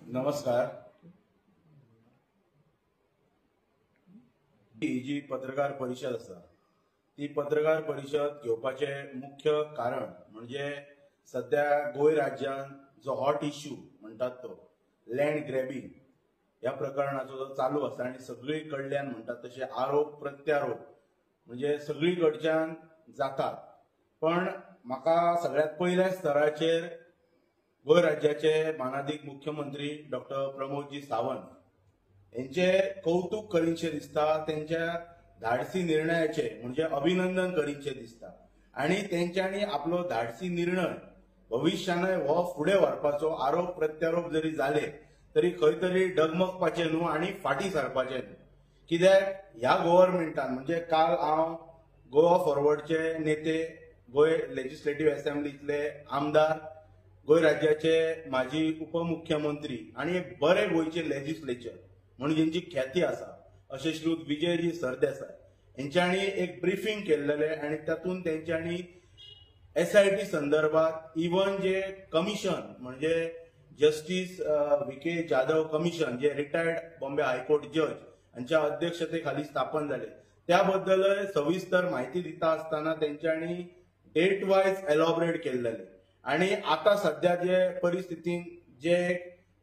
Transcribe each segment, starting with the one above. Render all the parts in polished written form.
नमस्कार. ही जी पत्रकार परिषद आसा ती पत्रकार परिषद घेवपाचे मुख्य कारण म्हणजे सध्या गोंय राज्यात जो हॉट इश्यू म्हणतात तो लँड ग्रॅबिंग या प्रकरणाचो जो चालू आसा आणि सगळी कडल्यान म्हणतात तसे आरोप प्रत्यारोप म्हणजे सगळीकडच्यान जातात. पण म्हाका सगळ्यात पयल्या स्तराचेर गोंय राज्याचे मानाधीक मुख्यमंत्री डॉक्टर प्रमोदजी सावंत यांचे कौतुक करीनशे दिसता, त्यांच्या धाडसी निर्णयाचे म्हणजे अभिनंदन करीनशे दिसता आणि त्यांच्यानी आपलो धाडसी निर्णय भविष्यान हो फुडें व्हरपाचो आरोप प्रत्यारोप जरी जाले तरी खंय तरी डगमगपाचे न्हू आणि फाटी सरपाचे न्हू. कित्याक ह्या गव्हर्नमेंटान म्हणजे काल हांव गोवा फॉरवर्डचे नेते, गोंय लेजिस्लेटिव्ह असेंब्लीतले आमदार, गोंय राज्याचे माजी उपमुख्यमंत्री आणि एक बरे गोंयचे लेजिस्लेचर म्हणून ज्यांची ख्याती आसा असे श्रीयुत विजयजी सरदेसाय यांच्यानी एक ब्रीफिंग केल्लेले आणि तातूंत त्यांच्यानी SIT संदर्भात इवन जे कमिशन म्हणजे जस्टिस VK जाधव कमिशन जे रिटायर्ड बॉम्बे हायकोर्ट जज यांच्या अध्यक्षतेखाली स्थापन झाले त्याबद्दल सविस्तर माहिती दिता असताना त्यांच्यानी डेट वायज एलॉबरेट केलेले आणि आता सध्या जे परिस्थितीन जे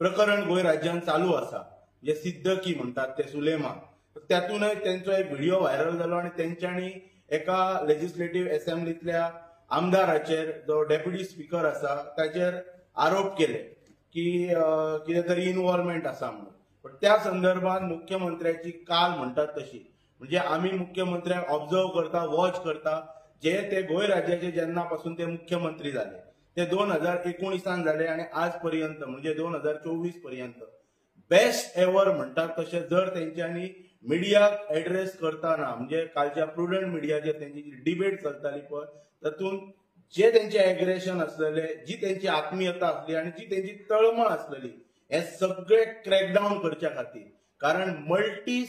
प्रकरण गोंय राज्यात चालू आसा जे सिद्धकी म्हणतात ते सुलेमान त्यातूनय त्यांचो एक व्हिडिओ व्हायरल जालो आणि त्यांच्यानी एका लेजिस्लेटिव्ह असेंब्लीतल्या आमदाराचेर जो डेप्युटी स्पीकर आसा ताचेर आरोप केले की कितें तरी इन्व्हॉल्वमेंट आसा म्हणून. पण त्या संदर्भात मुख्यमंत्र्याची काल म्हणतात तशी म्हणजे आम्ही मुख्यमंत्र्याक ऑब्झर्व करता, वॉच करता जे ते गोंय राज्याचे जेन्ना पासून ते मुख्यमंत्री झाले ते 2019 झाले आणि आज पर्यंत म्हणजे 2024 पर्यंत बेस्ट एव्हर म्हणतात तसे जर त्यांच्यानी मिडियाक एड्रेस करताना म्हणजे कालच्या प्रुडंट मिडियाचेर त्यांची डिबेट चलताली पळय तातूंत जे त्यांचे एग्रेशन असलेले, जी त्यांची आत्मीयता असली आणि जी त्यांची तळमळ असलेली हे सगळे क्रॅकडाऊन करच्या खातीर कारण मल्टी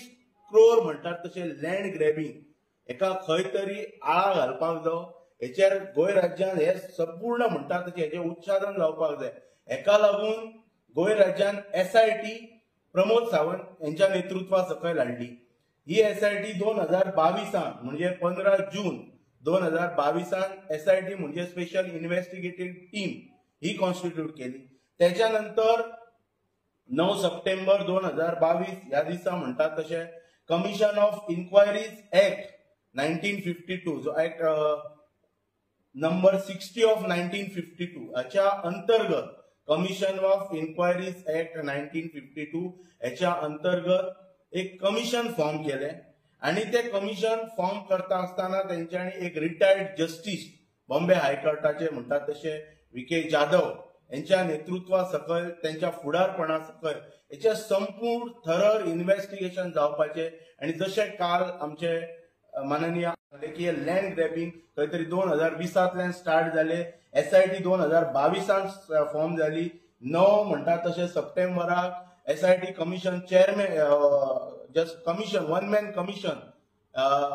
क्रोर म्हणतात तसे लँड ग्रॅबिंग एका खंय तरी आळा घालपाक जाय हेचेर गोंय राज्यात हे संपूर्ण म्हणतात तशें हेचें उच्चारण जावपाक जाय. हेका लागून गोंय राज्यात SIT प्रमोद सावंत यांच्या नेतृत्वा सकयल हाडली. ही SIT 2022 म्हणजे 15 जून 2022 SIT म्हणजे स्पेशल इन्व्हेस्टिगेटिव्ह टीम ही कॉन्स्टिट्यूट केली. त्याच्यानंतर 9 सप्टेंबर 2022 ह्या दिसा म्हणतात तशें कमिशन ऑफ इन्क्वायरीज ऍक्ट 1952 जो ऍक्ट नंबर 60 ऑफ 1952 हाच्या अंतर्गत कमिशन ऑफ इन्क्वायरीज ऍक्ट 1952 याच्या अंतर्गत एक कमिशन फॉर्म केले आणि ते कमिशन फॉर्म करता असताना त्यांच्यानी एक रिटायर्ड जस्टिस बॉम्बे हायकोर्टाचे म्हणतात तसे VK जाधव यांच्या नेतृत्वा सकयल त्यांच्या फुडारपणा सकयल याचे संपूर्ण थरर इन्व्हेस्टिगेशन जावपाचे आणि जसे काल आमचे माननीय की लँड ग्रॅबिंग खंय तरी 2020 स्टार्ट झाले. SIT 2022 फॉर्म झाली. 9 म्हणतात तसे सप्टेंबराक SIT commission chairman just commission one man commission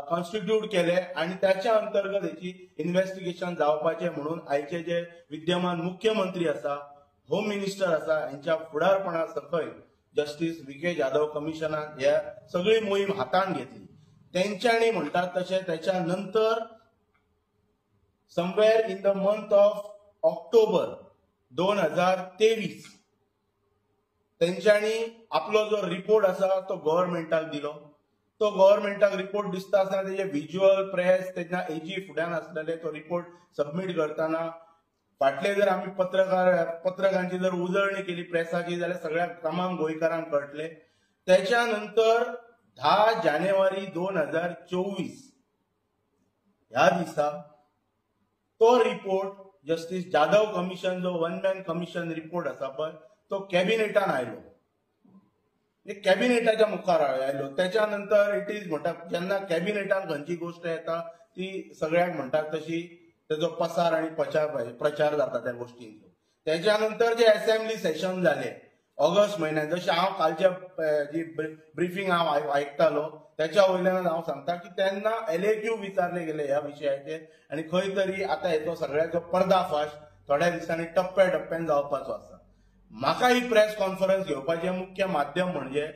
constitute केले आणि त्याच्या अंतर्गत याची इन्व्हेस्टिगेशन जावपाचे म्हणून आयचे जे विद्यमान मुख्यमंत्री आसा, होम मिनिस्टर आसा यांच्या फुडारपणा सकयल जस्टिस VK जाधव कमिशनान ह्या सगळी मोहीम हातान घेतली. त्यांच्यानी म्हणतात तसे त्याच्यानंतर somewhere in the month of October 2023 त्यांच्यानी आपलो जो रिपोर्ट आसा तो गव्हर्नमेंटाक दिलो. तो गव्हर्नमेंटाक रिपोर्ट दिसता आसतना तेजे व्हिज्युअल प्रेस तेन्ना AG फुड्यान असलेले तो रिपोर्ट सबमिट करताना फाटले जर आम्ही पत्रकारांची जर उजळणी केली प्रेसाची जाल्यार सगळ्या तमाम गोंयकारांक कळटले. त्याच्यानंतर 10 जानेवारी 2024 ह्या दिसा तो रिपोर्ट जस्टिस जाधव कमिशन जो वन मॅन कमिशन रिपोर्ट आसा पळय तो कॅबिनेटान आयलो. कॅबिनेटाच्या मुखार आयलो. त्याच्यानंतर इट इज म्हणतात जेन्ना कॅबिनेटान खंयची गोष्ट येता ती सगळ्यांक म्हणतात तशी तेजो पसार आणि प्रचार जाता त्या गोष्टींचो. त्याच्यानंतर जे असेंब्ली सेशन झाले ऑगस्ट महिन्यात जसे हांव कालच्या जी ब्रीफिंग हांव आयकतालो त्याच्या वयल्यान हांव सांगता की तेन्ना LAQ विचारले गेले ह्या विशयाचेर आणि खंय तरी आता हेचो सगळ्याचो पर्दाफाश थोड्या दिसांनी टप्प्या टप्प्यान जावपाचो आसा. म्हाका ही प्रेस कॉन्फरन्स घेवपाचें मुख्य माध्यम म्हणजे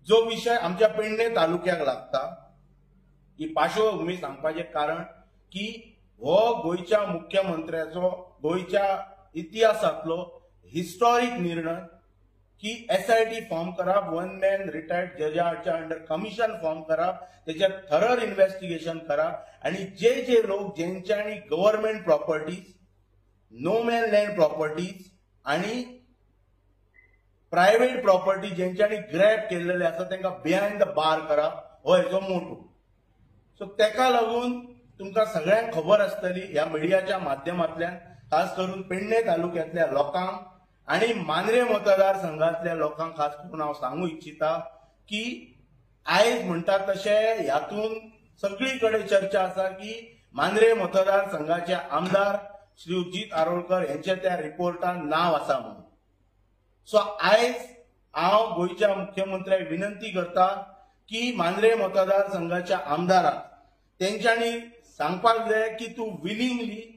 जो विषय आमच्या पेडणे तालुक्याक लागता, ही पार्श्वभूमी सांगपाचें कारण की हो गोयच्या मुख्यमंत्र्याचो गोयच्या इतिहासातलो हिस्टॉरिक निर्णय की SIT फॉर्म करप, वन मॅन रिटायर्ड जजाच्या अंडर कमिशन फॉर्म करप, त्याचे थरर इन्व्हेस्टिगेशन करप आणि जे लोक ज्यांच्यांनी government properties, no man land properties आणि प्रायव्हेट प्रॉपर्टी ज्यांच्यांनी ग्रॅब केलेले आसा तांकां बिहायंड द बार करप, हो हेचो मोटो. सो तेका लागून तुमकां सगळ्यांक खबर आसतली ह्या मिडियाच्या माध्यमांतल्यान, खास करून पेडणे तालुक्यांतल्या लोकांक आणि मांद्रे मतदारसंघातल्या लोकांक खास करून हांव सांगू इच्छिता की आयज म्हणटात तशें ह्यातून सगळीकडे चर्चा आसा की मांद्रे मतदारसंघाचे आमदार श्री अजित आरोलकर यांचे त्या रिपोर्टान नाव आसा म्हणून. सो आयज हांव गोयच्या मुख्यमंत्र्याक विनंती करता की मांद्रे मतदारसंघाच्या आमदाराक तेंच्यांनी सांगपाक जाय की तूं विलिंगली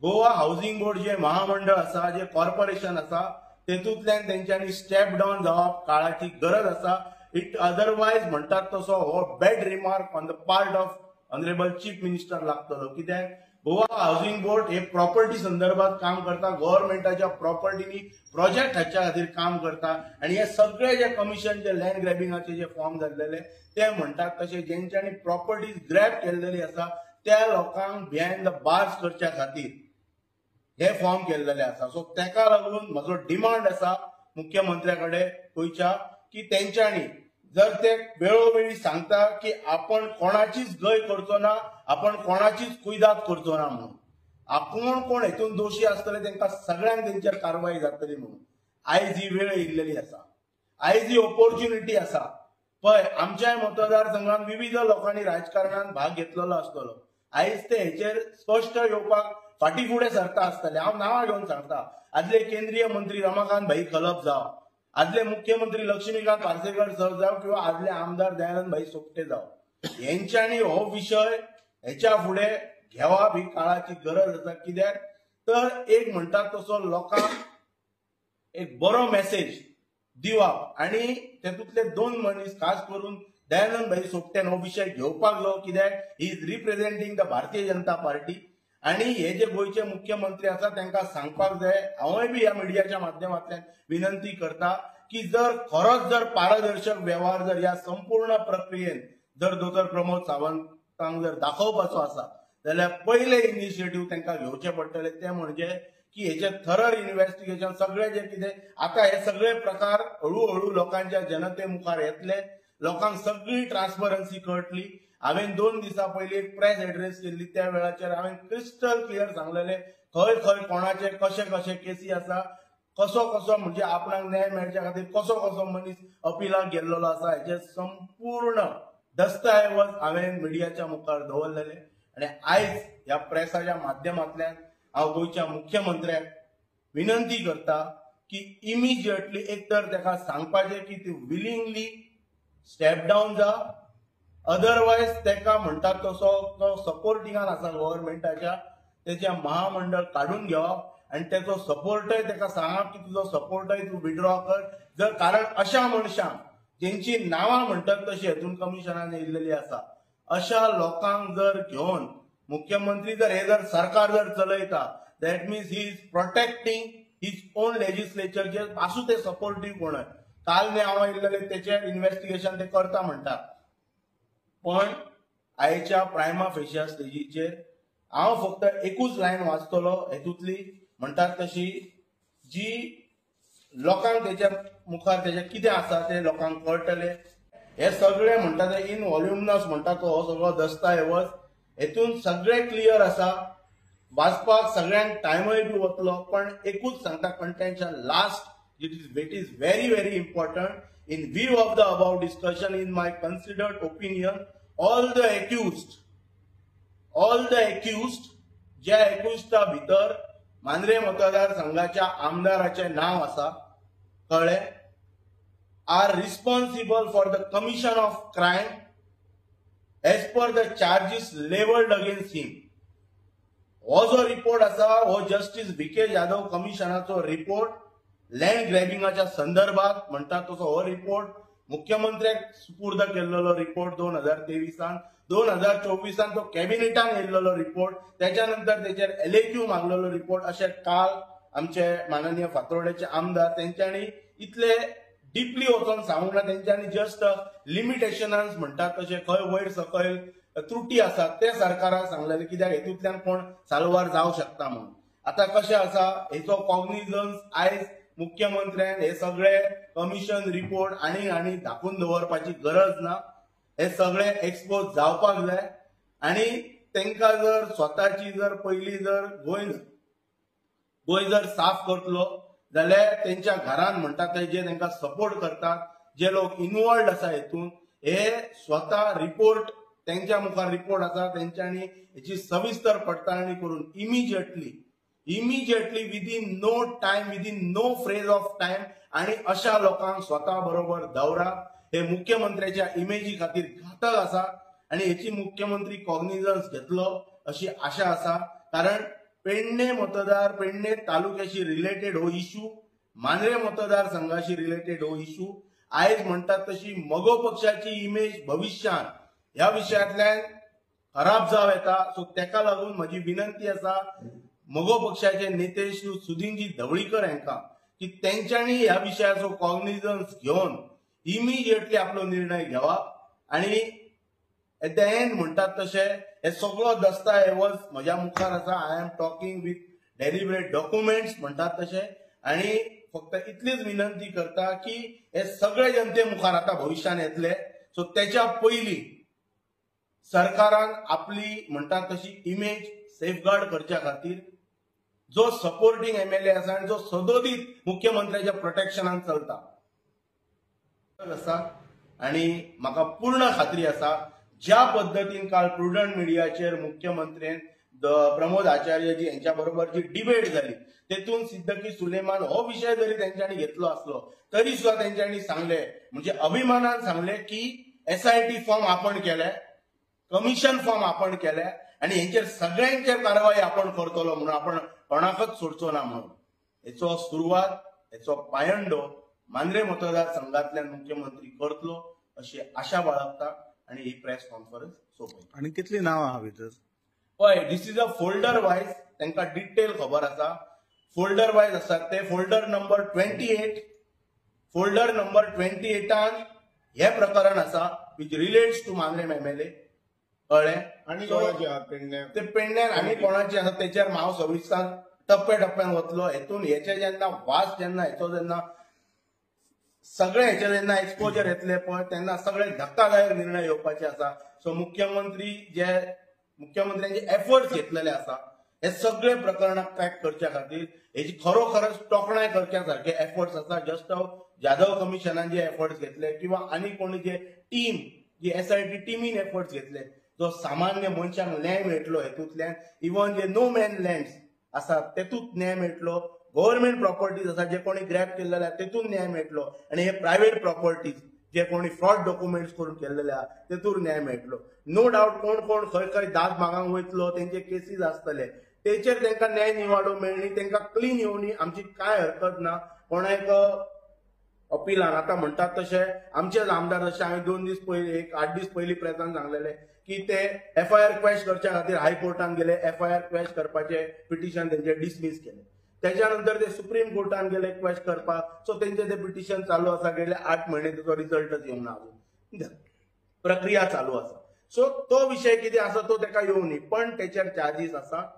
गोवा हाऊसिंग बोर्ड जे महामंडळ आसा, जे कॉर्पोरेशन आसा, तेतूंतल्यान तेंच्यांनी स्टेप डावन जावप काळाची गरज आसा. इट अदरवायज म्हणटात तसो हो bad remark on the part of honourable chief minister लागतलो. कित्याक गोवा हाऊसिंग बोर्ड हे प्रॉपर्टी संदर्भात काम करता, गव्हर्नमेंटाच्या प्रॉपर्टीनी प्रोजेक्ट हाच्या खातीर काम करता आणि हे सगळे जे कमिशन जे लँड ग्रॅबिंगाचे जे फॉर्म जाल्लेले ते म्हणटात तशें ज्यांच्यांनी प्रॉपर्टीज ग्रॅब केल्लेली आसा त्या लोकांक बिहायंड द बार्स करच्या खातीर हे फॉर्म केल्लेले आसा. सो तेका लागून म्हजो डिमांड आसा मुख्यमंत्र्या कडेन गोंयच्या की तेंच्यांनी जर ते वेळोवेळी सांगता की आपण कोणाचीच गय करचो ना, आपण कोणाचीच कुयदाद करचो ना म्हणून, आपण कोण हेतून दोशी आसतले तांकां सगळ्यांक तेंचेर कारवाई जातली म्हणून आयज ही वेळ येयल्लेली आसा, आयज ही ऑपॉर्च्युनिटी आसा. पळय आमच्या मतदारसंघात विविध लोकांनी राजकारणात भाग घेतलेलो आसतलो, आयज ते हेचेर स्पश्ट येवपाक फाटी फुडें सरता आसतले. हांव नांवां घेवन सांगता, आदले केंद्रीय मंत्री रमाकांत भाई खलप जावं, आदले मुख्यमंत्री लक्ष्मीकांत पार्सेकर सर जावं किंवा आदले आमदार दयानंद भाई सोपटे जावं, हेंच्यांनी हो विषय हेच्या फुडें घेवप ही काळाची गरज आसा. कित्याक तर एक म्हणटात तसो लोकांक एक बरो मेसेज दिवप आणि तेतूंतले दोन मनीस खास करून दयानंद भाई सोपट्यान हो विषय घेवपाक जाय. कित्याक he is representing the Bharatiya Janata party आणि हे जे गोयचे मुख्यमंत्री आसा तांकां सांगपाक जाय. हांवूय बी ह्या मिडियाच्या माध्यमांतल्यान विनंती करता की जर खरोच जर पारदर्शक व्यवहार जर ह्या संपूर्ण प्रक्रियेन जर दोतोर प्रमोद सावंतांक जर दाखोवपाचो आसा जाल्यार पयले इनिशिएटीव तांकां घेवचे पडटले ते म्हणजे की हेचे थरर इन्व्हेस्टिगेशन सगळे जे कितें आता हे सगळे प्रकार हळूहळू लोकांच्या जनते मुखार येतले, लोकांक सगळी ट्रान्सपरन्सी कळटली. हांवें 2 दिसां पयलीं एक प्रेस एड्रेस केल्ली, त्या वेळाचेर हांवें क्रिस्टल क्लियर सांगलेलें खंय खंय कोणाचे कशे कशे केसी आसा, कसो कसो म्हणजे आपणाक न्याय मेळच्या खातीर कसो कसो मनीस अपिलाक गेल्लो आसा, हेचे संपूर्ण दस्तऐवज हांवें मिडियाच्या मुखार दवरलेले. आणि आयज ह्या प्रेसाच्या माध्यमांतल्यान हांव गोंयच्या मुख्यमंत्र्याक विनंती करता की इमिजिएटली एक तर ताका सांगपाचें की ती विलिंगली स्टेप डावन जा, अदरवायज ताका म्हणटात तसो तो सपोर्टिंगान आसा गव्हर्नमेंटाच्या तेचे महामंडळ काढून घेवप आणि तेचो सपोर्टय ताका सांगप की तुजो सपोर्टय तूं विड्रॉ कर. जर कारण अशा मनशांक जेंची नांवां म्हणटात तशी हेतून कमिशनान येयल्लेली आसा अशा लोकांक जर घेवन मुख्यमंत्री जर हे जर सरकार जर चलयता that means he is protecting his on legislature जे आसूं ते सपोर्टीव कोण काल हांव येयल्लेले तेचेर इन्व्हेस्टिगेशन ते करता म्हणटात. पण आयच्या प्रायमा फेशिया स्टेजीचेर हांव फक्त एकूच लायन वाचतलो हेतूंतली, म्हणटात तशी जी लोकांक तेच्या मुखार तेजे कितें आसा ते लोकांक कळटले. हे सगळे म्हणटा ते इन व्हॉल्युमिनस म्हणटा तो हो सगळो दस्तऐवज हेतून सगळे क्लियर आसा, वाचपाक सगळ्यांक टायमय बी वतलो. पण एकूच सांगता contention last it is very important. In view of the above discussion, in my considered opinion, all the accused ज्या accused भितर मांद्रे मतदारसंघाच्या आमदाराचे नाव आसा कळ्ळे, are responsible for the commission of crime as per the charges leveled against him. हो जो report आसा हो justice VK Jadhav कमिशनाचो रिपोर्ट लँड ग्रॅबिंगाच्या संदर्भात म्हणतात तसो हो रिपोर्ट मुख्यमंत्र्याक सुपूर्द केलेलो रिपोर्ट 2023 2024 तो कॅबिनेटान येयल्लो रिपोर्ट, त्याच्यानंतर त्याचेर एलएक्यू मागलेलो रिपोर्ट, अशें काल आमचे माननीय फातोर्डेचे आमदार तेंच्यांनी इतले डीपली वचून सांगूंक ना. तेंच्यांनी जस्ट लिमिटेशन्स म्हणटात तशें खंय वयर सकयल त्रुटी आसात ते सरकाराक सांगलेले, कित्याक हेतूंतल्यान कोण साल्वार जावंक शकता म्हणून. आता कशें आसा, हेचो कॉग्निजन्स आयज मुख्यमंत्र्यान हे सगळे कमिशन रिपोर्ट आनी धाकून दवरपाची गरज ना. हे सगळे एक्सपोज जावपाक जाय आनी तांकां जर स्वताची जर पयली जर गोंय जर साफ करतलो जाल्यार तेंच्या घरान म्हणटात जे तांकां सपोर्ट करतात, जे लोक इन्वॉल्ड आसा हेतून, हे स्वता रिपोर्ट तेंच्या मुखार रिपोर्ट आसा, तेंच्यांनी हेची सविस्तर पडताळणी करून immediately within no time, within no phrase of time आणि अशा लोकांक स्वता बरोबर दवराप हे मुख्यमंत्र्याच्या इमेजी खातीर घातक आसा आणि हेची मुख्यमंत्री कॉग्निजन्स घेतलो अशी आशा आसा. कारण पेडणे तालुक्याशी रिलेटेड हो इश्यू, मांद्रे मतदारसंघाशी रिलेटेड हो इश्यू, आयज म्हणटात तशी मगो पक्षाची इमेज भविष्यात ह्या विशयांतल्यान खराब जाव येता. सो तेका लागून म्हजी विनंती आसा मगो पक्षाचे नेते श्री सुधीरजी ढवळीकर हांकां की तेंच्यांनी ह्या विशयाचो कॉग्निजन्स घेवन इमिजिएटली आपलो निर्णय घेवप आणि एट द एंड म्हणटात तशें हे सगळो दस्तावेज म्हज्या मुखार आसा. I am talking with deliberate documents म्हणटात तशें, आणि फक्त इतलीच विनंती करता की हे सगळे जनते मुखार आता भविष्यान येतले. सो त्याच्या पयली सरकारान आपली म्हणटात तशी इमेज सेफगार्ड करच्या खातीर जो सपोर्टिंग एमएलए आसा आणि जो सदोदीत मुख्यमंत्र्याच्या प्रोटेक्शनान चलता आसा, आणि म्हाका पूर्ण खात्री आसा ज्या पद्धतीन काल प्रुडंट मिडियाचेर मुख्यमंत्र्यान प्रमोद आचार्यजी यांच्या बरोबर जी डिबेट जाली तेतून सिद्दकी सुलेमान हो विषय जरी त्यांच्यानी घेतलो असलो तरी सुद्धा त्यांच्यानी सांगले, म्हणजे अभिमानान सांगले की SIT फॉर्म आपण केले, कमिशन फॉर्म आपण केले आणि यांचेर सगळ्यांचेर कारवाई आपण करतलो म्हणून, आपण कोणाकच सोडचो ना म्हणून. हेचो सुरुवात, हेचो पायंडो मांद्रे मतदारसंघातल्यान मुख्यमंत्री करतलो अशी आशा बाळगता आणि ही प्रेस कॉन्फरन्स सोपयता. आणि कितली नांव आहा भितर? पळय, दिस इज अ फोल्डर वायज, तांकां डिटेल खबर आसा. फोल्डर वायज आसात ते. फोल्डर नंबर 28 हे प्रकरण आसा which relates to Mandrem MLA. कळ्ळें? आणि ते पेडण्यान आनी कोणाचे आसा तेचेर हांव सविस्तर टप्प्यान वतलो. हेतून हेचे जेन्ना वास जेन्ना हेचो जेन्ना सगळे हेचे जेन्ना एक्सपोजर येतले पळय तेन्ना सगळे धक्कादायक निर्णय येवपाचे आसा. सो मुख्यमंत्र्यांचे एफर्ट्स घेतलेले आसा हे सगळे प्रकरणाक ट्रॅक करच्या खातीर. हेची खरोखरच तोखणाय करच्या सारखे एफर्ट्स आसा. जस्ट जाधव कमिशनान जे एफर्ट्स घेतले किंवा आनी कोणी जे टीम जी SIT टिमीन एफर्ट्स घेतले, जो सामान्य मनशांक न्याय मेळटलो हेतूंतल्यान, इवन जे नो मॅन लँड्स आसात तेतूंत न्याय मेळटलो, गव्हर्नमेंट प्रॉपर्टीज आसा जे कोणी ग्रॅब केल्लेले तेतून न्याय मेळटलो, आणि हे प्रायव्हेट प्रॉपर्टीज जे कोणी फ्रॉड डॉक्युमेंट्स करून केल्लेले आहा तेतून न्याय मेळटलो. नो डाऊट कोण खंय दाद मागांक वयतलो, तेंचे केसीस आसतले, तेचेर तांकां न्याय निवाडो मेळ्ळी, तांकां क्लीन येवनी, आमची कांय हरकत ना. कोणाक अपिलान आता म्हणटात तशें आमचेच आमदार जशें हांवें 2 दीस पयलीं 8 दीस पयलीं प्रेसांत सांगलेले की ते FIR क्वॅश करच्या खातीर हायकोर्टान गेले, FIR क्वॅश करपाचे पिटिशन तेंचे डिसमीस केले. त्याच्यानंतर ते सुप्रीम कोर्टान गेले क्वॅश करपाक. सो तेंचे ते पिटिशन चालू आसा, गेले 8 महिने त्याचो रिझल्टच येवंक ना अजून, प्रक्रिया चालू आसा. सो तो विषय कितें आसा तो ताका येवनी, पण तेचेर चार्जीस आसा.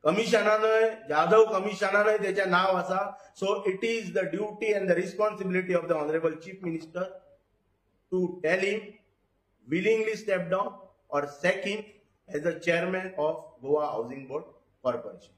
कमिशनानय, जाधव कमिशनानय तेचें नाव आसा. So it is the duty and the responsibility of the honourable chief minister to tell him willingly step down or sack him as the chairman of Goa Housing Board Corporation.